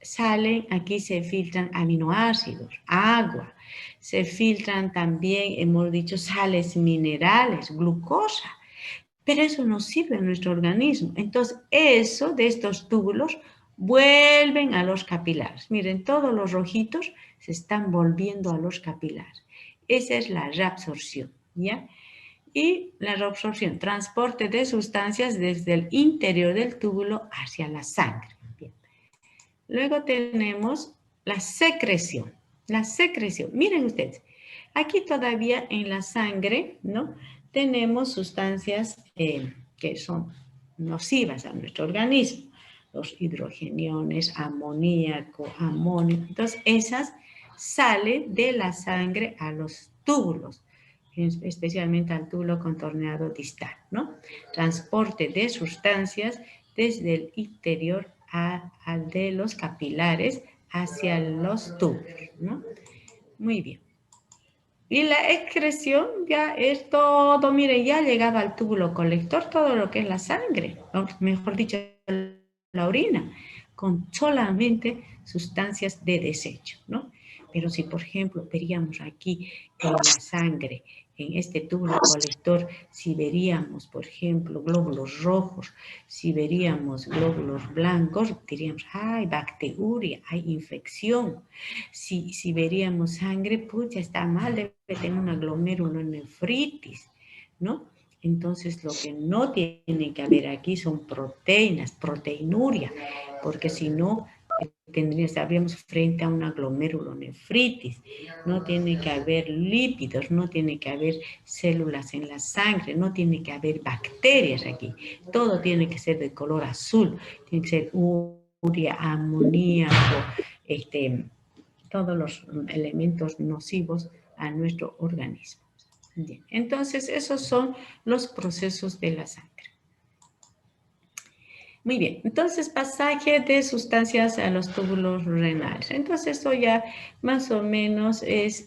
salen, aquí se filtran aminoácidos, agua, se filtran también, hemos dicho, sales minerales, glucosa, pero eso no sirve a nuestro organismo. Entonces, eso de estos túbulos vuelven a los capilares. Miren, todos los rojitos se están volviendo a los capilares. Esa es la reabsorción, ¿ya? Y la reabsorción, transporte de sustancias desde el interior del túbulo hacia la sangre. Bien. Luego tenemos la secreción. La secreción, miren ustedes, aquí todavía en la sangre, ¿no? Tenemos sustancias que son nocivas a nuestro organismo. Los hidrogeniones, amoníaco, amonio. Entonces, esas salen de la sangre a los túbulos, especialmente al túbulo contorneado distal, ¿no? Transporte de sustancias desde el interior al de los capilares hacia los túbulos, ¿no? Muy bien. Y la excreción ya es todo, miren, ya ha llegado al túbulo colector todo lo que es la sangre, o mejor dicho, la orina, con solamente sustancias de desecho, ¿no? Pero si, por ejemplo, veríamos aquí en la sangre, en este túbulo colector, si veríamos, por ejemplo, glóbulos rojos, si veríamos glóbulos blancos, diríamos, hay bacteria, hay infección. Si veríamos sangre, pues ya está mal, debe tener una glomerulonefritis, ¿no? Entonces, lo que no tiene que haber aquí son proteínas, proteinuria, porque si no, estaríamos frente a una glomerulonefritis. No tiene que haber lípidos, no tiene que haber células en la sangre, no tiene que haber bacterias aquí. Todo tiene que ser de color azul, tiene que ser urea, amoníaco, todos los elementos nocivos a nuestro organismo. Bien, entonces esos son los procesos de la sangre. Muy bien, entonces pasaje de sustancias a los túbulos renales. Entonces esto ya más o menos es,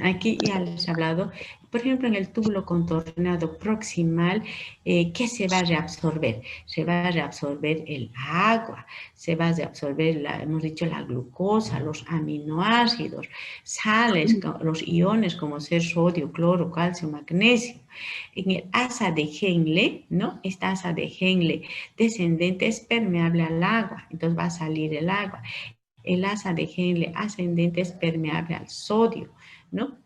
aquí ya les he hablado, por ejemplo en el túbulo contorneado proximal, ¿qué se va a reabsorber? Se va a reabsorber el agua, se va a reabsorber, hemos dicho, la glucosa, los aminoácidos, sales, los iones como ser sodio, cloro, calcio, magnesio. En el asa de Henle, ¿no? Esta asa de Henle descendente es permeable al agua, entonces va a salir el agua. El asa de Henle ascendente es permeable al sodio, ¿no?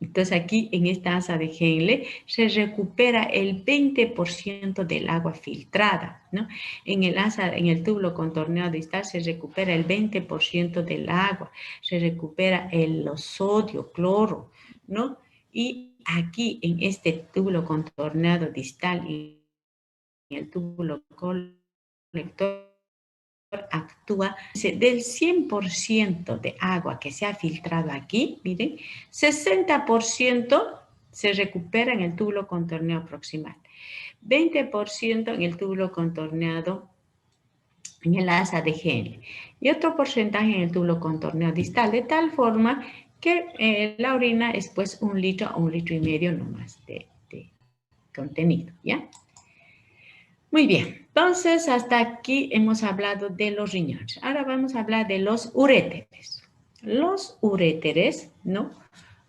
Entonces aquí en esta asa de Henle se recupera el 20% del agua filtrada, ¿no? En el túbulo contorneado distal se recupera el 20% del agua, se recupera el sodio, cloro, ¿no? Y aquí en este túbulo contorneado distal y en el túbulo colector actúa del 100% de agua que se ha filtrado aquí, miren, 60% se recupera en el túbulo contorneado proximal, 20% en el túbulo contorneado en el asa de Henle y otro porcentaje en el túbulo contorneado distal, de tal forma que la orina es pues 1 litro a 1,5 litros nomás de contenido, ¿ya? Muy bien, entonces hasta aquí hemos hablado de los riñones. Ahora vamos a hablar de los uréteres. Los uréteres, ¿no?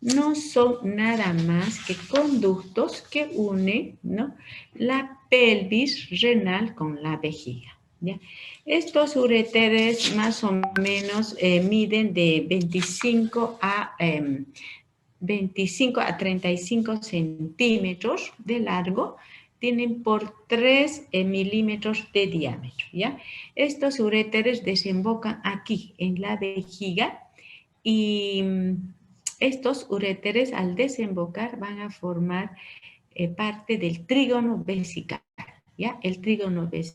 No son nada más que conductos que unen, ¿no? La pelvis renal con la vejiga, ¿ya? Estos uréteres más o menos miden de 25 a 35 centímetros de largo, tienen por 3 milímetros de diámetro, ¿ya? Estos uréteres desembocan aquí, en la vejiga, y estos uréteres al desembocar van a formar parte del trígono vesical, ¿ya? El trígono vesical,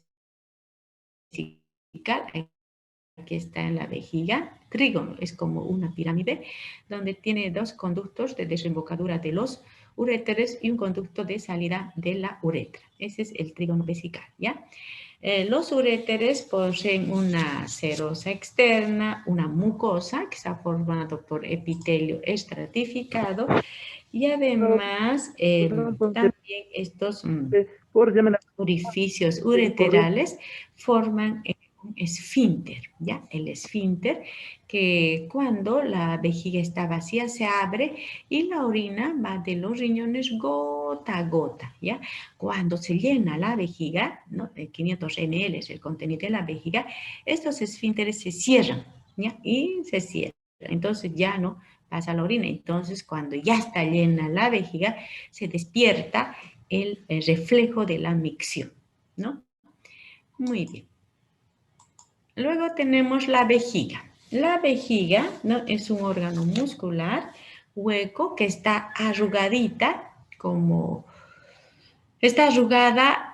aquí está en la vejiga, trígono, es como una pirámide, donde tiene 2 conductos de desembocadura de los uréteres y un conducto de salida de la uretra. Ese es el trígono vesical, ¿ya? Los uréteres poseen una serosa externa, una mucosa que está formada por epitelio estratificado y además también estos orificios ureterales forman un esfínter, ¿ya? El esfínter que cuando la vejiga está vacía se abre y la orina va de los riñones gota a gota, ¿ya? Cuando se llena la vejiga, ¿no? De 500 ml es el contenido de la vejiga, estos esfínteres se cierran, ¿ya? Y se cierran. Entonces ya no pasa la orina. Entonces cuando ya está llena la vejiga, se despierta el reflejo de la micción, ¿no? Muy bien. Luego tenemos la vejiga. La vejiga, ¿no? Es un órgano muscular hueco que está arrugadita, como está arrugada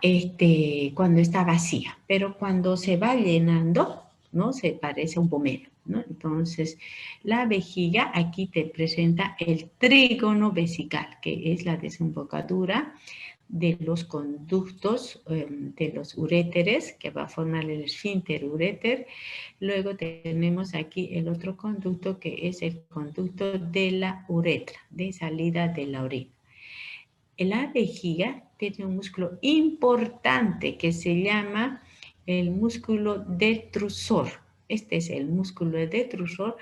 cuando está vacía, pero cuando se va llenando, ¿no? Se parece a un pomelo, ¿no? Entonces, la vejiga aquí te presenta el trígono vesical, que es la desembocadura de los conductos de los uréteres, que va a formar el esfínter uréter. Luego tenemos aquí el otro conducto, que es el conducto de la uretra, de salida de la orina. La vejiga tiene un músculo importante que se llama el músculo detrusor. Este es el músculo detrusor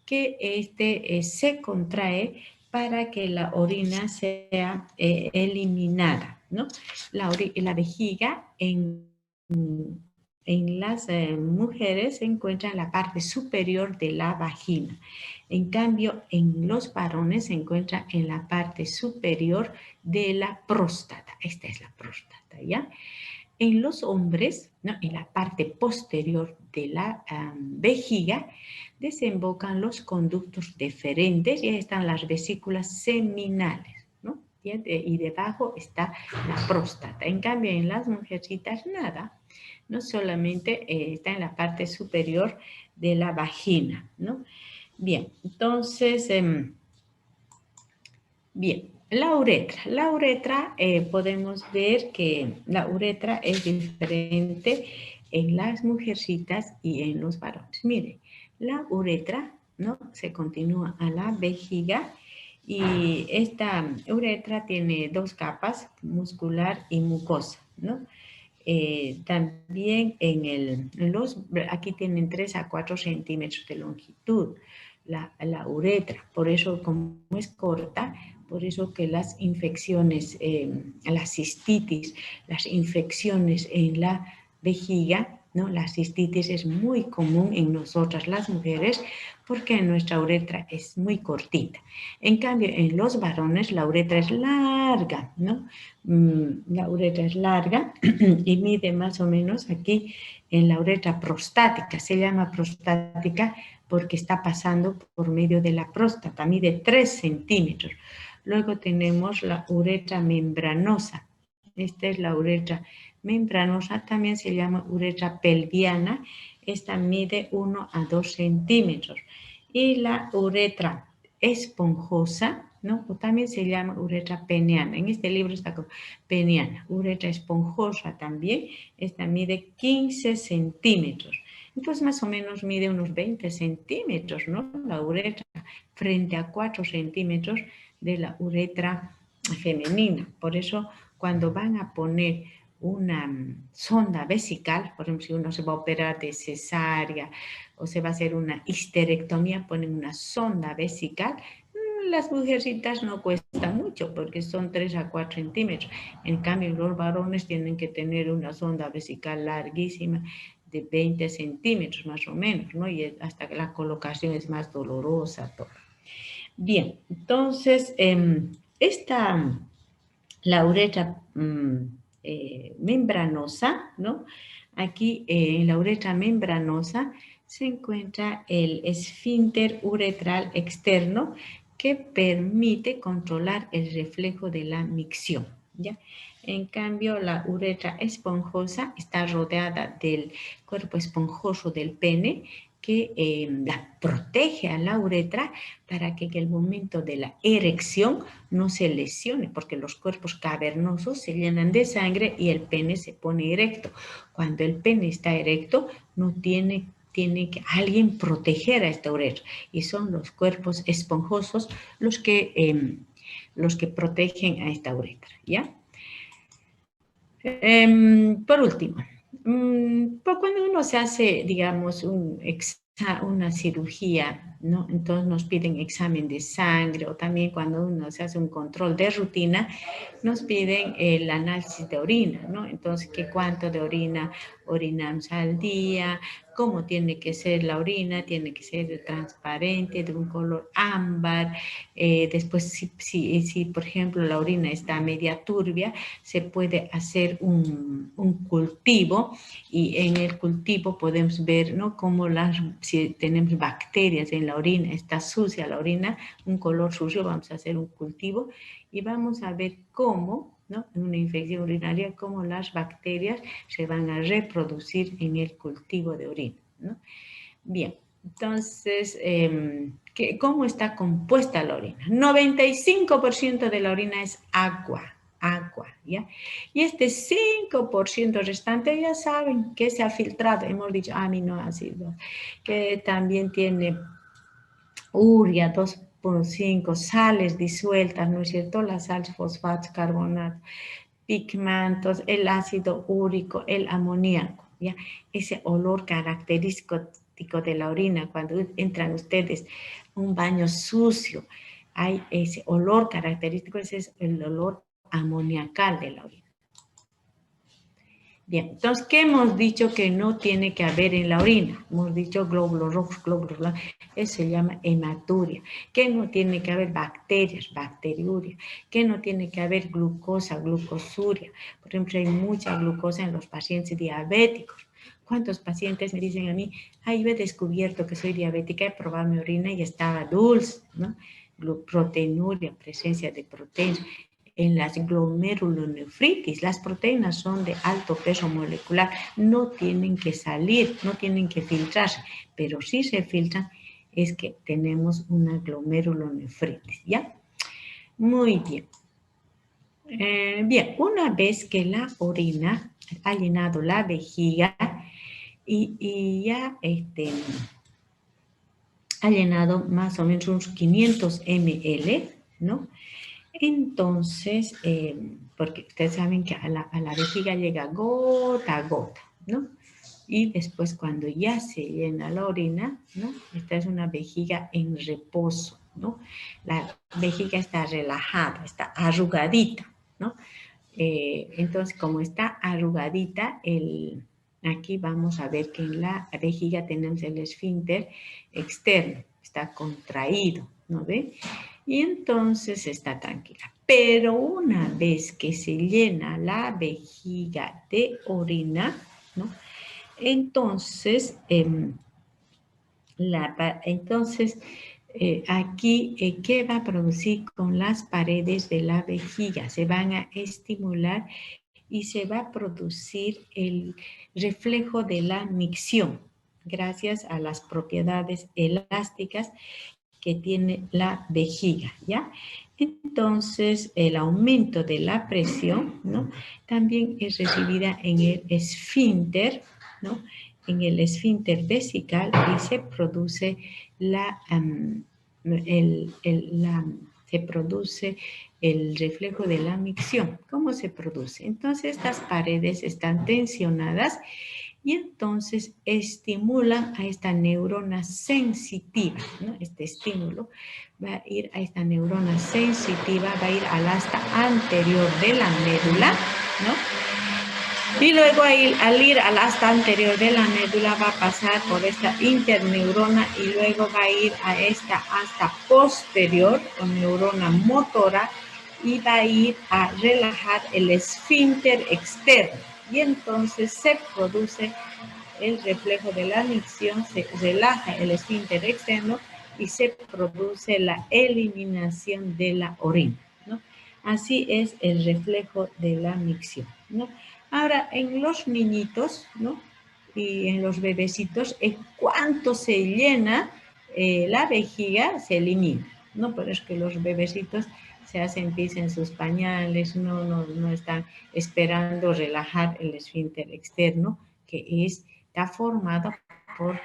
que se contrae para que la orina sea eliminada, ¿no? La vejiga en las mujeres se encuentra en la parte superior de la vagina. En cambio, en los varones se encuentra en la parte superior de la próstata. Esta es la próstata, ¿ya? En los hombres, ¿no? En la parte posterior de la vejiga, desembocan los conductos deferentes y ahí están las vesículas seminales, ¿no? Y debajo está la próstata. En cambio, en las mujercitas nada, no solamente está en la parte superior de la vagina, ¿no? Bien, entonces, bien, la uretra. La uretra, podemos ver que la uretra es diferente en las mujercitas y en los varones. Mire, la uretra, ¿no? Se continúa a la vejiga y esta uretra tiene dos capas, muscular y mucosa, ¿no? También aquí tienen 3 a 4 centímetros de longitud la uretra, por eso como es corta, por eso que las infecciones, la cistitis, las infecciones en la vejiga, ¿no? La cistitis es muy común en nosotras las mujeres porque nuestra uretra es muy cortita. En cambio, en los varones la uretra es larga, ¿no? La uretra es larga y mide más o menos aquí en la uretra prostática. Se llama prostática porque está pasando por medio de la próstata, mide 3 centímetros. Luego tenemos la uretra membranosa. Esta es la uretra membranosa, también se llama uretra pelviana. Esta mide 1 a 2 centímetros. Y la uretra esponjosa, ¿no? O también se llama uretra peniana. En este libro está como peniana. Uretra esponjosa también. Esta mide 15 centímetros. Entonces, más o menos mide unos 20 centímetros, ¿no? La uretra frente a 4 centímetros de la uretra femenina. Por eso, cuando van a poner una sonda vesical, por ejemplo, si uno se va a operar de cesárea o se va a hacer una histerectomía, ponen una sonda vesical. Las mujercitas no cuesta mucho porque son 3 a 4 centímetros. En cambio, los varones tienen que tener una sonda vesical larguísima de 20 centímetros más o menos, ¿no? Y hasta que la colocación es más dolorosa. Todo. Bien, entonces, la uretra membranosa, ¿no? Aquí en la uretra membranosa se encuentra el esfínter uretral externo que permite controlar el reflejo de la micción, ¿ya? En cambio, la uretra esponjosa está rodeada del cuerpo esponjoso del pene que la protege a la uretra para que en el momento de la erección no se lesione, porque los cuerpos cavernosos se llenan de sangre y el pene se pone erecto. Cuando el pene está erecto, no tiene que alguien proteger a esta uretra, y son los cuerpos esponjosos los que protegen a esta uretra, ¿ya? Por último, cuando uno se hace, digamos, una cirugía, ¿no? Entonces nos piden examen de sangre, o también cuando uno se hace un control de rutina, nos piden el análisis de orina, ¿no? Entonces, ¿qué cuánto de orina orinamos al día? ¿Cómo tiene que ser la orina? Tiene que ser transparente, de un color ámbar. Después, si, por ejemplo, la orina está media turbia, se puede hacer un cultivo, y en el cultivo podemos ver, ¿no?, cómo si tenemos bacterias en la orina, está sucia la orina, un color sucio, vamos a hacer un cultivo y vamos a ver cómo, ¿no?, en una infección urinaria, cómo las bacterias se van a reproducir en el cultivo de orina, ¿no? Bien, entonces, ¿cómo está compuesta la orina? 95% de la orina es agua, ¿ya? Y este 5% restante, ya saben que se ha filtrado, hemos dicho aminoácidos, que también tiene urea, 2,5, sales disueltas, ¿no es cierto? Las sales, fosfatos, carbonatos, pigmentos, el ácido úrico, el amoníaco, ¿ya? Ese olor característico de la orina, cuando entran ustedes a un baño sucio, hay ese olor característico, ese es el olor amoniacal de la orina. Bien, entonces, ¿qué hemos dicho que no tiene que haber en la orina? Hemos dicho glóbulos rojos, glóbulos blancos, eso se llama hematuria. ¿Qué no tiene que haber? Bacterias, bacteriuria. ¿Qué no tiene que haber? Glucosa, glucosuria. Por ejemplo, hay mucha glucosa en los pacientes diabéticos. ¿Cuántos pacientes me dicen a mí, yo he descubierto que soy diabética, he probado mi orina y estaba dulce, ¿no? Proteinuria, presencia de proteínas. En las glomerulonefritis, las proteínas son de alto peso molecular, no tienen que salir, no tienen que filtrarse, pero si se filtran es que tenemos una glomerulonefritis, ¿ya? Muy bien. Bien, una vez que la orina ha llenado la vejiga y ya ha llenado más o menos unos 500 ml, ¿no? Entonces, porque ustedes saben que a la vejiga llega gota a gota, ¿no? Y después cuando ya se llena la orina, ¿no? Esta es una vejiga en reposo, ¿no? La vejiga está relajada, está arrugadita, ¿no? Entonces, como está arrugadita, aquí vamos a ver que en la vejiga tenemos el esfínter externo, está contraído, ¿no ve? Y entonces está tranquila. Pero una vez que se llena la vejiga de orina, ¿no? Entonces, aquí, ¿qué va a producir con las paredes de la vejiga? Se van a estimular y se va a producir el reflejo de la micción, gracias a las propiedades elásticas que tiene la vejiga, ¿ya? Entonces, el aumento de la presión, ¿no?, también es recibida en el esfínter, ¿no?, en el esfínter vesical, y se produce se produce el reflejo de la micción. ¿Cómo se produce? Entonces, estas paredes están tensionadas y entonces estimulan a esta neurona sensitiva, ¿no? Este estímulo va a ir a esta neurona sensitiva, va a ir al asta anterior de la médula, ¿no? Y luego al ir al asta anterior de la médula va a pasar por esta interneurona y luego va a ir a esta asta posterior con neurona motora y va a ir a relajar el esfínter externo. Y entonces se produce el reflejo de la micción, se relaja el esfínter externo y se produce la eliminación de la orina, ¿no? Así es el reflejo de la micción, ¿no? Ahora, en los niñitos, ¿no?, y en los bebecitos, en cuanto se llena la vejiga, se elimina, ¿no? Por eso que los bebecitos se hacen pis en sus pañales, no están esperando relajar el esfínter externo, que está formado por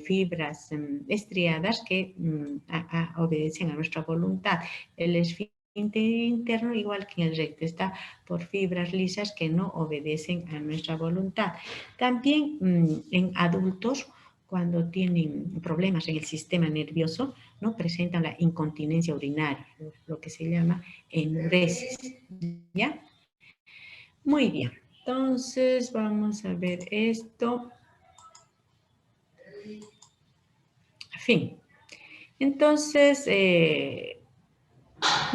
fibras estriadas que obedecen a nuestra voluntad. El esfínter interno, igual que en el recto, está por fibras lisas que no obedecen a nuestra voluntad. También en adultos, cuando tienen problemas en el sistema nervioso, ¿no? Presentan la incontinencia urinaria, lo que se llama enuresis, ¿ya? Muy bien, entonces vamos a ver esto. Fin. Entonces,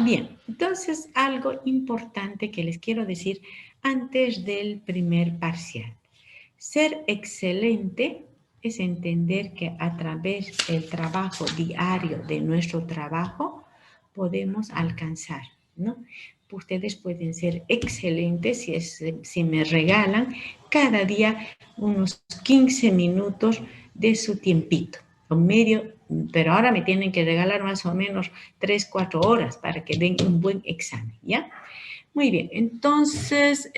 bien, entonces algo importante que les quiero decir antes del primer parcial. Ser excelente es entender que a través del trabajo diario de nuestro trabajo podemos alcanzar, ¿no? Ustedes pueden ser excelentes si me regalan cada día unos 15 minutos de su tiempito, o medio, pero ahora me tienen que regalar más o menos 3, 4 horas para que den un buen examen, ¿ya? Muy bien, entonces